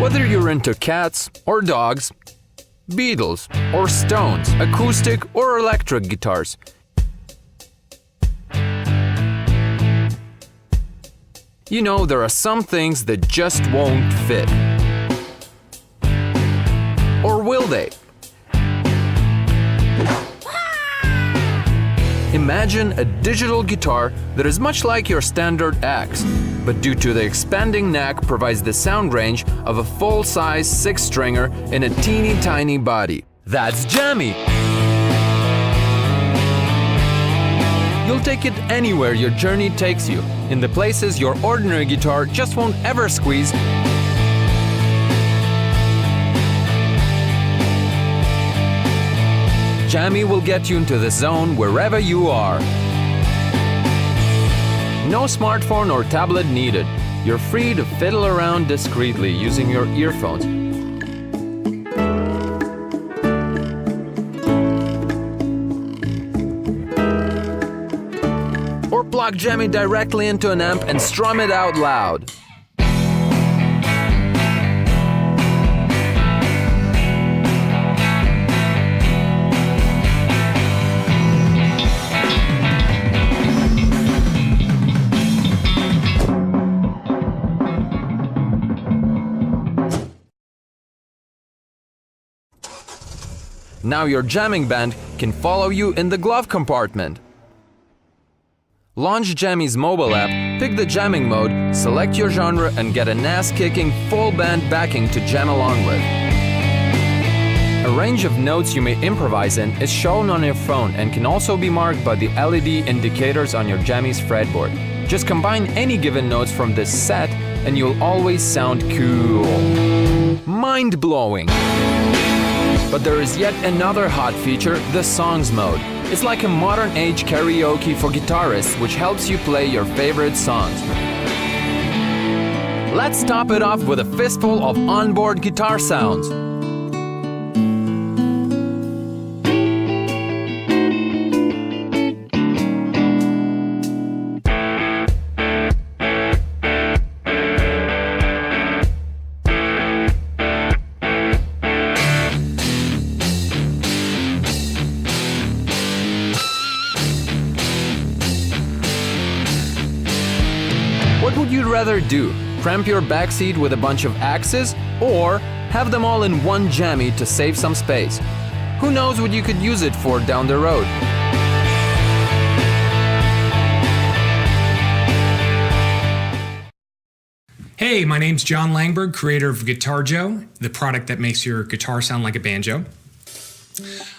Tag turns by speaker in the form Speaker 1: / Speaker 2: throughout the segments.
Speaker 1: Whether you're into cats or dogs, Beatles or Stones, acoustic or electric guitars, you know there are some things that just won't fit. Or will they? Imagine a digital guitar that is much like your standard axe, but due to the expanding neck provides the sound range of a full-size 6-stringer in a teeny tiny body. That's jammy! You'll take it anywhere your journey takes you, in the places your ordinary guitar just won't ever squeeze. Jammy will get you into the zone wherever you are. No smartphone or tablet needed. You're free to fiddle around discreetly using your earphones. Or plug Jammy directly into an amp and strum it out loud. Now your jamming band can follow you in the glove compartment. Launch Jammy's mobile app, pick the jamming mode, select your genre and get an ass-kicking full band backing to jam along with. A range of notes you may improvise in is shown on your phone and can also be marked by the LED indicators on your Jammy's fretboard. Just combine any given notes from this set and you'll always sound cool. Mind-blowing! But there is yet another hot feature, the Songs mode. It's like a modern-age karaoke for guitarists which helps you play your favorite songs. Let's top it off with a fistful of onboard guitar sounds. What would you rather do? Cramp your backseat with a bunch of axes, or have them all in one jammy to save some space? Who knows what you could use it for down the road?
Speaker 2: Hey, my name's John Langberg, creator of Guitar Joe, the product that makes your guitar sound like a banjo.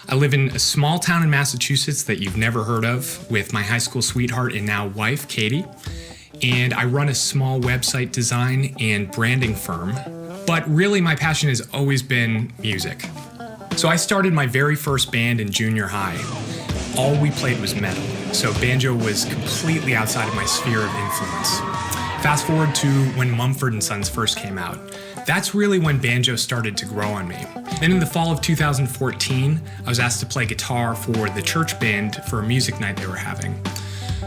Speaker 2: I live in a small town in Massachusetts that you've never heard of with my high school sweetheart and now wife, Katie. And I run a small website design and branding firm. But really my passion has always been music. So I started my very first band in junior high. All we played was metal, so banjo was completely outside of my sphere of influence. Fast forward to when Mumford & Sons first came out. That's really when banjo started to grow on me. Then in the fall of 2014, I was asked to play guitar for the church band for a music night they were having.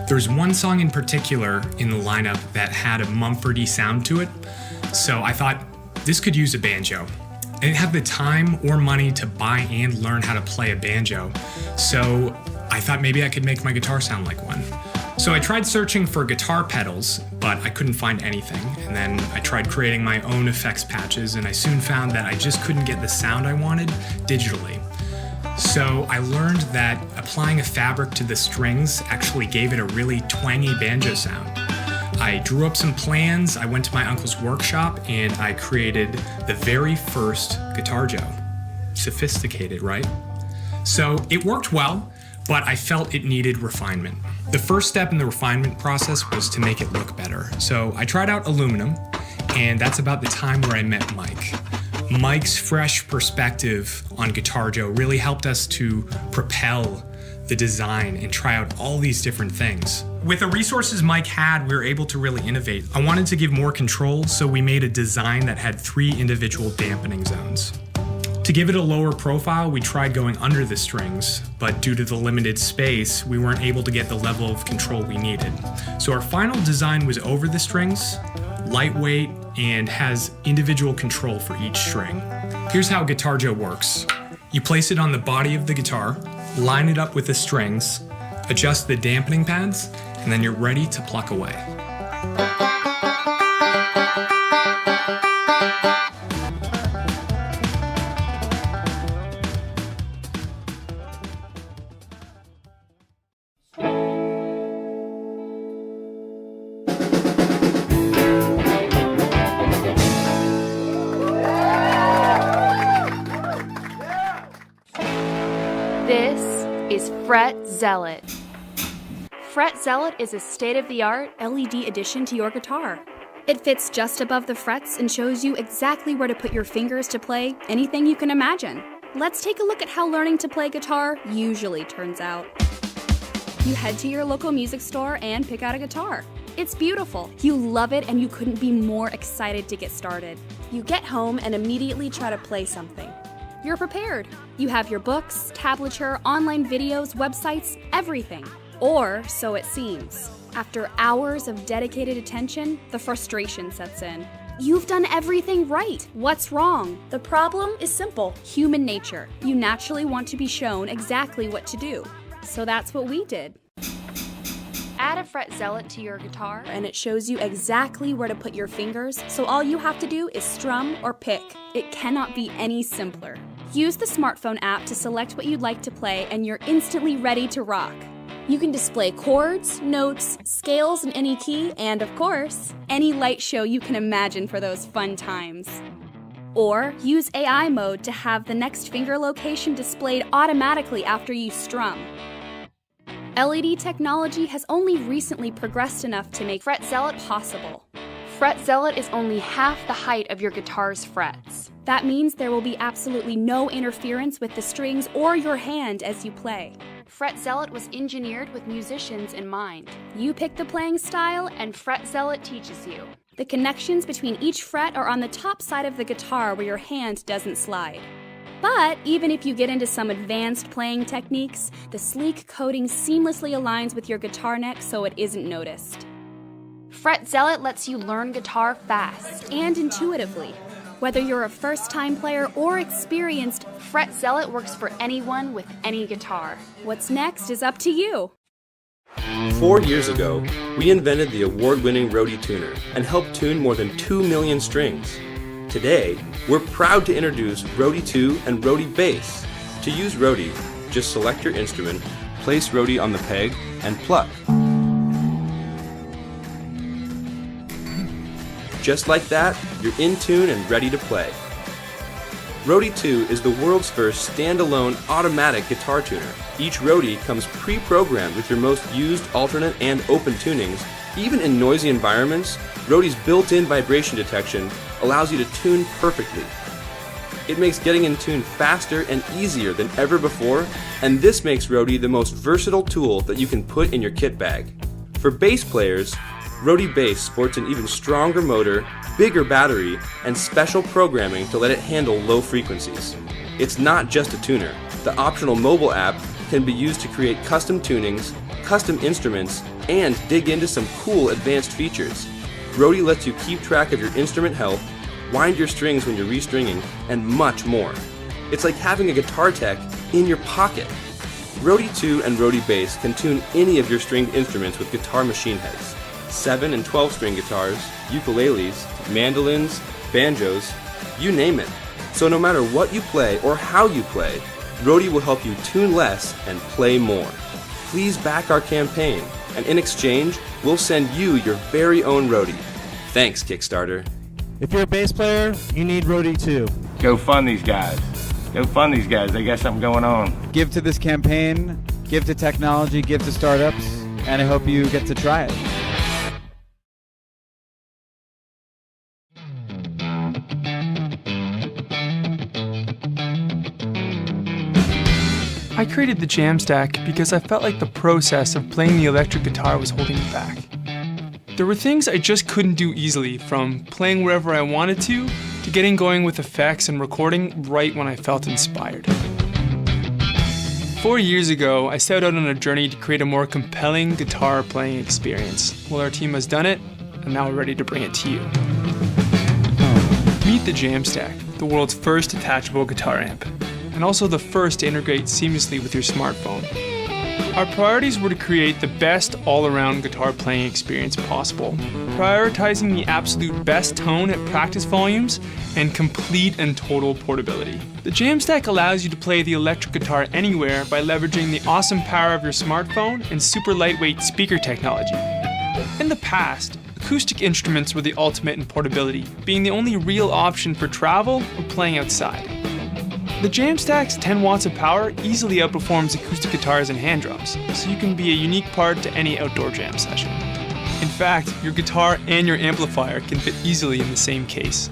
Speaker 2: There's one song in particular in the lineup that had a Mumford-y sound to it, so I thought this could use a banjo. I didn't have the time or money to buy and learn how to play a banjo, so I thought maybe I could make my guitar sound like one. So I tried searching for guitar pedals, but I couldn't find anything. And then I tried creating my own effects patches, and I soon found that I just couldn't get the sound I wanted digitally. So I learned that applying a fabric to the strings actually gave it a really twangy banjo sound. I drew up some plans, I went to my uncle's workshop, and I created the very first Guitar Joe. Sophisticated, right? So it worked well, but I felt it needed refinement. The first step in the refinement process was to make it look better. So I tried out aluminum, and that's about the time where I met Mike. Mike's fresh perspective on Guitar Joe really helped us to propel the design and try out all these different things. With the resources Mike had, we were able to really innovate. I wanted to give more control, so we made a design that had 3 individual dampening zones. To give it a lower profile, we tried going under the strings, but due to the limited space, we weren't able to get the level of control we needed. So our final design was over the strings, lightweight, and has individual control for each string. Here's how Guitarjo works. You place it on the body of the guitar, line it up with the strings, adjust the dampening pads, and then you're ready to pluck away.
Speaker 3: This is Fret Zealot. Fret Zealot is a state-of-the-art LED addition to your guitar. It fits just above the frets and shows you exactly where to put your fingers to play anything you can imagine. Let's take a look at how learning to play guitar usually turns out. You head to your local music store and pick out a guitar. It's beautiful. You love it and you couldn't be more excited to get started. You get home and immediately try to play something. You're prepared. You have your books, tablature, online videos, websites, everything. Or so it seems. After hours of dedicated attention, the frustration sets in. You've done everything right. What's wrong? The problem is simple. Human nature. You naturally want to be shown exactly what to do. So that's what we did. Add a Fret Zealot to your guitar and it shows you exactly where to put your fingers, so all you have to do is strum or pick. It cannot be any simpler. Use the smartphone app to select what you'd like to play and you're instantly ready to rock. You can display chords, notes, scales in any key, and of course, any light show you can imagine for those fun times. Or use AI mode to have the next finger location displayed automatically after you strum. LED technology has only recently progressed enough to make Fret Zealot possible. Fret Zealot is only half the height of your guitar's frets. That means there will be absolutely no interference with the strings or your hand as you play. Fret Zealot was engineered with musicians in mind. You pick the playing style and Fret Zealot teaches you. The connections between each fret are on the top side of the guitar where your hand doesn't slide. But even if you get into some advanced playing techniques, the sleek coating seamlessly aligns with your guitar neck so it isn't noticed. Fret Zealot lets you learn guitar fast and intuitively. Whether you're a first-time player or experienced, Fret Zealot works for anyone with any guitar. What's next is up to you.
Speaker 4: 4 years ago, we invented the award-winning Roadie tuner and helped tune more than 2 million strings. Today, we're proud to introduce Roadie 2 and Roadie Bass. To use Roadie, just select your instrument, place Roadie on the peg, and pluck. Just like that, you're in tune and ready to play. Roadie 2 is the world's first standalone automatic guitar tuner. Each Roadie comes pre-programmed with your most used alternate and open tunings. Even in noisy environments, Roadie's built-in vibration detection allows you to tune perfectly. It makes getting in tune faster and easier than ever before, and this makes Roadie the most versatile tool that you can put in your kit bag. For bass players, Roadie Bass sports an even stronger motor, bigger battery, and special programming to let it handle low frequencies. It's not just a tuner. The optional mobile app can be used to create custom tunings, custom instruments, and dig into some cool advanced features. Roadie lets you keep track of your instrument health, wind your strings when you're restringing, and much more. It's like having a guitar tech in your pocket. Roadie 2 and Roadie Bass can tune any of your stringed instruments with guitar machine heads. 7 and 12 string guitars, ukuleles, mandolins, banjos, you name it. So no matter what you play or how you play, Roadie will help you tune less and play more. Please back our campaign, and in exchange, we'll send you your very own Roadie. Thanks, Kickstarter.
Speaker 5: If you're a bass player, you need Roadie 2.
Speaker 6: Go fund these guys. Go fund these guys. They got something going on.
Speaker 5: Give to this campaign, give to technology, give to startups, and I hope you get to try it.
Speaker 7: I created the Jamstack because I felt like the process of playing the electric guitar was holding me back. There were things I just couldn't do easily, from playing wherever I wanted to getting going with effects and recording right when I felt inspired. 4 years ago, I set out on a journey to create a more compelling guitar playing experience. Well, our team has done it, and now we're ready to bring it to you. Meet the Jamstack, the world's first detachable guitar amp, and also the first to integrate seamlessly with your smartphone. Our priorities were to create the best all-around guitar playing experience possible, prioritizing the absolute best tone at practice volumes and complete and total portability. The Jamstack allows you to play the electric guitar anywhere by leveraging the awesome power of your smartphone and super lightweight speaker technology. In the past, acoustic instruments were the ultimate in portability, being the only real option for travel or playing outside. The Jamstack's 10 watts of power easily outperforms acoustic guitars and hand drums, so you can be a unique part to any outdoor jam session. In fact, your guitar and your amplifier can fit easily in the same case.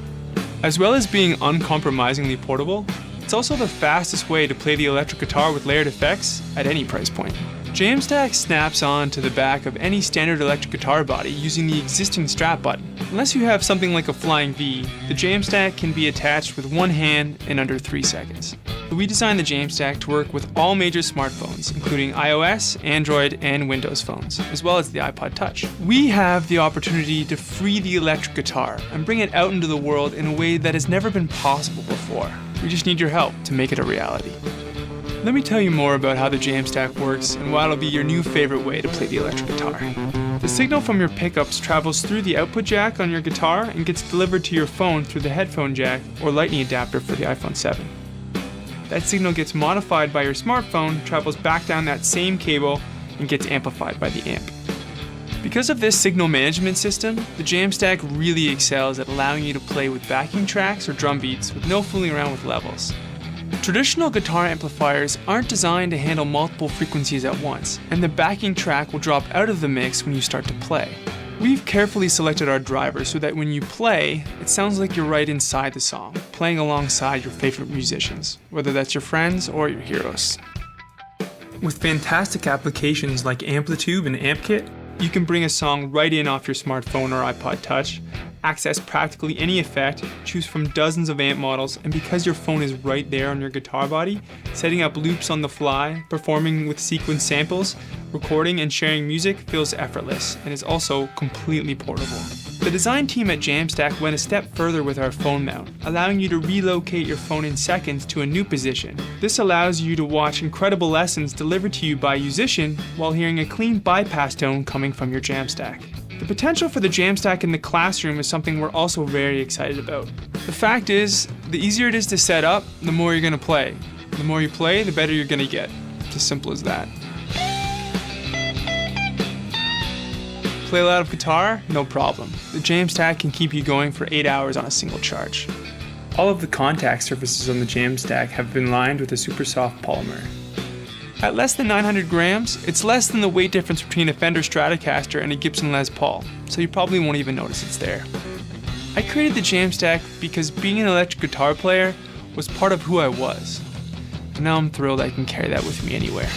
Speaker 7: As well as being uncompromisingly portable, it's also the fastest way to play the electric guitar with layered effects at any price point. Jamstack snaps on to the back of any standard electric guitar body using the existing strap button. Unless you have something like a Flying V, the Jamstack can be attached with one hand in under 3 seconds. We designed the Jamstack to work with all major smartphones, including iOS, Android, and Windows phones, as well as the iPod Touch. We have the opportunity to free the electric guitar and bring it out into the world in a way that has never been possible before. We just need your help to make it a reality. Let me tell you more about how the Jamstack works and why it'll be your new favorite way to play the electric guitar. The signal from your pickups travels through the output jack on your guitar and gets delivered to your phone through the headphone jack or lightning adapter for the iPhone 7. That signal gets modified by your smartphone, travels back down that same cable, and gets amplified by the amp. Because of this signal management system, the Jamstack really excels at allowing you to play with backing tracks or drum beats with no fooling around with levels. Traditional guitar amplifiers aren't designed to handle multiple frequencies at once, and the backing track will drop out of the mix when you start to play. We've carefully selected our driver so that when you play, it sounds like you're right inside the song, playing alongside your favorite musicians, whether that's your friends or your heroes. With fantastic applications like Amplitude and AmpKit, you can bring a song right in off your smartphone or iPod Touch, access practically any effect, choose from dozens of amp models, and because your phone is right there on your guitar body, setting up loops on the fly, performing with sequence samples, recording and sharing music feels effortless and is also completely portable. The design team at Jamstack went a step further with our phone mount, allowing you to relocate your phone in seconds to a new position. This allows you to watch incredible lessons delivered to you by a musician while hearing a clean bypass tone coming from your Jamstack. The potential for the Jamstack in the classroom is something we're also very excited about. The fact is, the easier it is to set up, the more you're going to play. The more you play, the better you're going to get. It's as simple as that. Play a lot of guitar? No problem. The Jamstack can keep you going for 8 hours on a single charge. All of the contact surfaces on the Jamstack have been lined with a super soft polymer. At less than 900 grams, it's less than the weight difference between a Fender Stratocaster and a Gibson Les Paul, so you probably won't even notice it's there. I created the Jamstack because being an electric guitar player was part of who I was. And now I'm thrilled I can carry that with me anywhere.